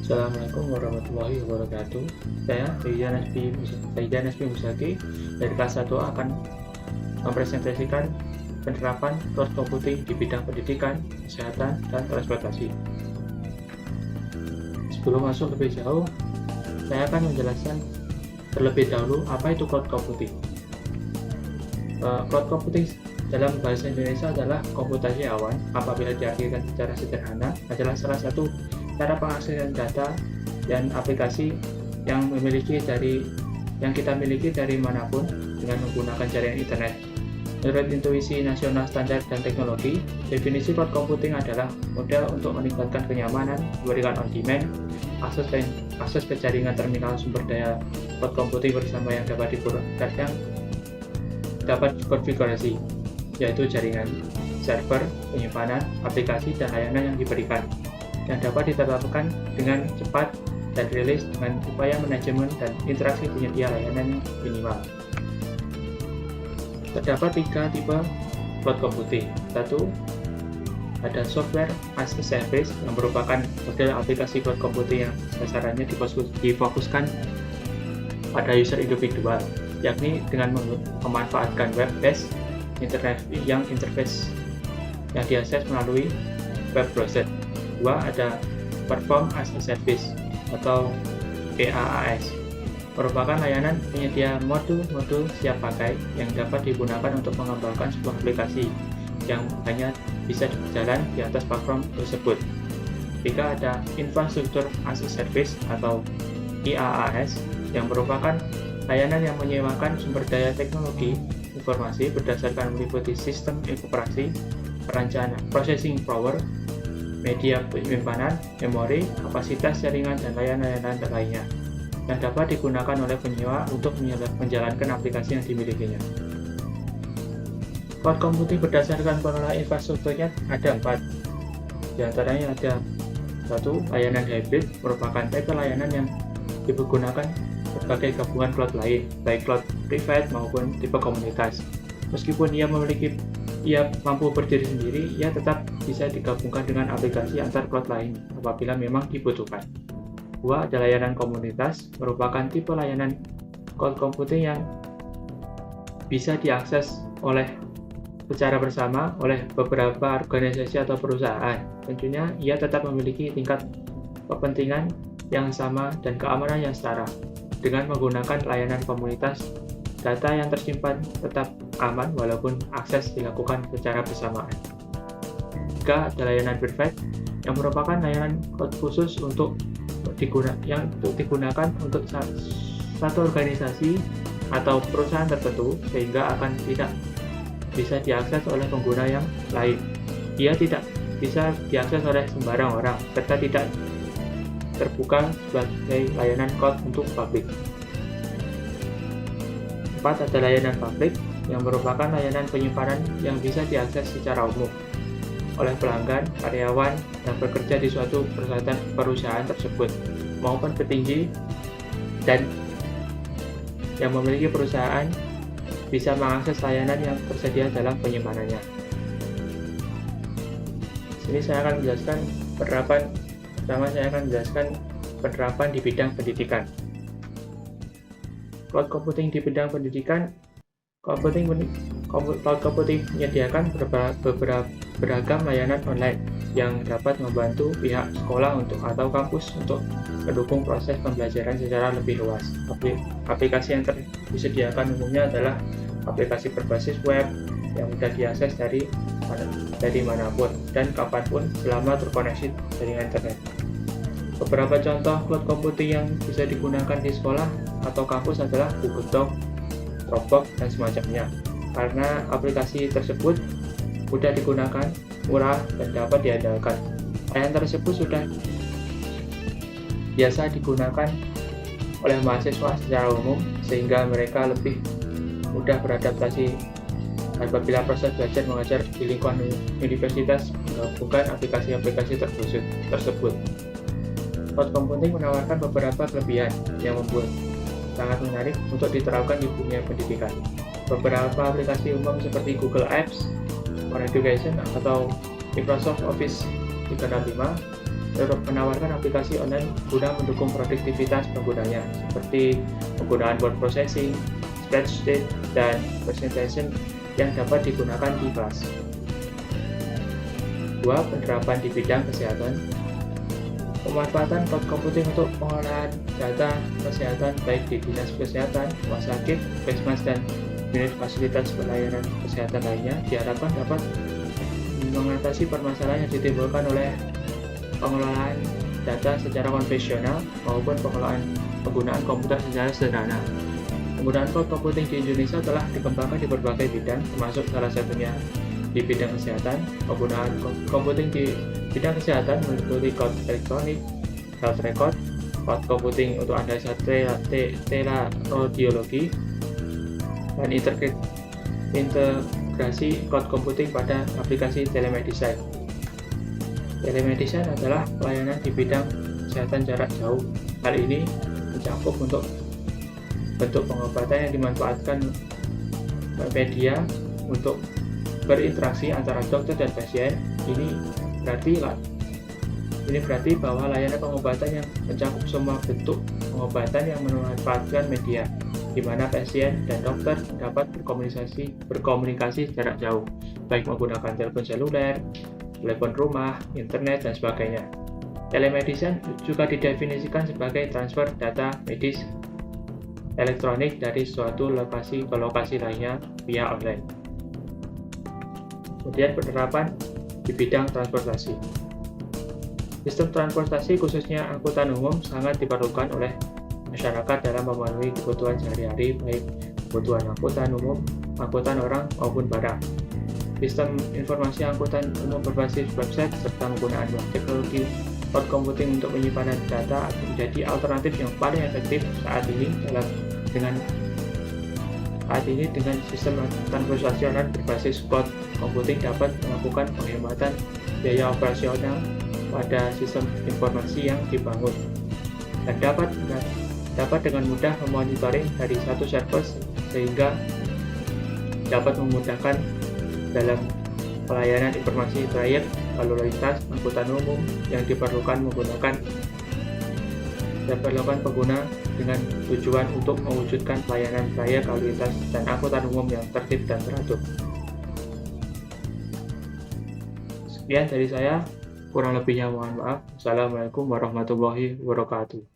Assalamualaikum warahmatullahi wabarakatuh. Saya Zaidan Nasbi Musaki dari kelas 1 akan mempresentasikan penerapan cloud computing di bidang pendidikan, kesehatan, dan transportasi. Sebelum masuk lebih jauh, saya akan menjelaskan terlebih dahulu apa itu cloud computing. Cloud computing dalam bahasa Indonesia adalah komputasi awan. Apabila diartikan secara sederhana, adalah salah satu cara pengaksesan data dan aplikasi yang kita miliki dari manapun dengan menggunakan jaringan internet. Menurut Intuisi Nasional Standar dan Teknologi, definisi cloud computing adalah model untuk meningkatkan kenyamanan, memberikan on-demand, akses ke jaringan terminal sumber daya cloud computing bersama yang dapat dikonfigurasi, yaitu jaringan, server, penyimpanan, aplikasi, dan layanan yang diberikan, yang dapat diterapkan dengan cepat dan rilis dengan upaya manajemen dan interaksi penyedia layanan yang minimal. Terdapat 3 tipe cloud computing. 1. Ada software as a service yang merupakan model aplikasi cloud computing yang sasarannya difokuskan pada user individual, yakni dengan memanfaatkan web-based internet yang interface yang diakses melalui web browser. 2. Ada Platform as a Service atau PaaS, merupakan layanan penyedia modul-modul siap pakai yang dapat digunakan untuk mengembangkan sebuah aplikasi yang hanya bisa berjalan di atas platform tersebut. 3. Ada Infrastructure as a Service atau IaaS, yang merupakan layanan yang menyewakan sumber daya teknologi informasi berdasarkan meliputi sistem operasi, perencanaan, processing power, media penyimpanan, memori, kapasitas jaringan, dan layanan-layanan lainnya yang dapat digunakan oleh penyewa untuk menjalankan aplikasi yang dimilikinya. Cloud computing berdasarkan pengelola infrastrukturnya ada 4. Di antaranya ada 1. Layanan hybrid, merupakan tipe layanan yang digunakan berbagai gabungan cloud lain, baik cloud private maupun tipe komunitas. Meskipun ia mampu berdiri sendiri, ia tetap bisa digabungkan dengan aplikasi antar cloud lain apabila memang dibutuhkan. 2. Ada layanan komunitas, merupakan tipe layanan cloud computing yang bisa diakses secara bersama oleh beberapa organisasi atau perusahaan. Tentunya ia tetap memiliki tingkat kepentingan yang sama dan keamanan yang setara. Dengan menggunakan layanan komunitas, data yang tersimpan tetap aman walaupun akses dilakukan secara bersamaan. 3. Ada layanan private, yang merupakan layanan cloud khusus untuk digunakan untuk satu organisasi atau perusahaan tertentu, sehingga akan tidak bisa diakses oleh pengguna yang lain. Ia tidak bisa diakses oleh sembarang orang, serta tidak terbuka sebagai layanan cloud untuk publik. 4. Ada layanan publik, yang merupakan layanan penyimpanan yang bisa diakses secara umum oleh pelanggan, karyawan yang bekerja di suatu perusahaan tersebut, maupun petinggi dan yang memiliki perusahaan bisa mengakses layanan yang tersedia dalam penyimpanannya. Sini saya akan menjelaskan penerapan di bidang pendidikan. Cloud computing di bidang pendidikan. Cloud computing menyediakan beragam layanan online yang dapat membantu pihak sekolah atau kampus untuk mendukung proses pembelajaran secara lebih luas. Aplikasi yang disediakan umumnya adalah aplikasi berbasis web yang mudah diakses dari manapun dan kapanpun selama terkoneksi jaringan internet. Beberapa contoh cloud computing yang bisa digunakan di sekolah atau kampus adalah Google Docs, Dropbox, dan semacamnya. Karena aplikasi tersebut mudah digunakan, murah, dan dapat diandalkan. Layanan tersebut sudah biasa digunakan oleh mahasiswa secara umum, sehingga mereka lebih mudah beradaptasi apabila proses belajar mengajar di lingkungan universitas menggabungkan aplikasi-aplikasi tersebut. Cloud computing menawarkan beberapa kelebihan yang membuat sangat menarik untuk diterapkan di dunia pendidikan. Beberapa aplikasi umum seperti Google Apps for Education atau Microsoft Office 365 menawarkan aplikasi online guna mendukung produktivitas penggunanya, seperti penggunaan word processing, spreadsheet, dan presentation yang dapat digunakan di kelas. 2. Penerapan di bidang kesehatan. Pemanfaatan cloud computing untuk pengolahan data kesehatan baik di dinas kesehatan, rumah sakit, puskesmas, dan unit fasilitas pelayanan kesehatan lainnya diharapkan dapat mengatasi permasalahan yang ditimbulkan oleh pengelolaan data secara konvensional maupun penggunaan komputer secara sederhana. Penggunaan cloud computing di Indonesia telah dikembangkan di berbagai bidang, termasuk salah satunya di bidang kesehatan. Penggunaan computing di bidang kesehatan meliputi cloud elektronik, health record, cloud computing untuk analisa teleradiologi, dan integrasi cloud computing pada aplikasi telemedicine. Telemedicine adalah pelayanan di bidang kesehatan jarak jauh. Hal ini mencakup untuk bentuk pengobatan yang dimanfaatkan media untuk berinteraksi antara dokter dan pasien. Ini berarti bahwa layanan pengobatan yang mencakup semua bentuk pengobatan yang memanfaatkan media, di mana pasien dan dokter dapat berkomunikasi jarak jauh, baik menggunakan telepon seluler, telepon rumah, internet, dan sebagainya. Telemedicine juga didefinisikan sebagai transfer data medis elektronik dari suatu lokasi ke lokasi lainnya via online. Kemudian penerapan di bidang transportasi. Sistem transportasi khususnya angkutan umum sangat diperlukan oleh masyarakat dalam memenuhi kebutuhan sehari-hari, baik kebutuhan angkutan umum, angkutan orang, maupun barang. Sistem informasi angkutan umum berbasis website serta penggunaan teknologi cloud computing untuk penyimpanan data menjadi alternatif yang paling efektif saat ini dengan sistem transportasi online berbasis cloud computing dapat melakukan penghematan biaya operasional pada sistem informasi yang dibangun dan dapat dengan mudah memonitoring dari satu server sehingga dapat memudahkan dalam pelayanan informasi trayek lalu lintas angkutan umum yang diperlukan pengguna dengan tujuan untuk mewujudkan pelayanan trayek lalu lintas dan angkutan umum yang tertib dan teratur. Sekian dari saya, kurang lebihnya mohon maaf. Assalamualaikum warahmatullahi wabarakatuh.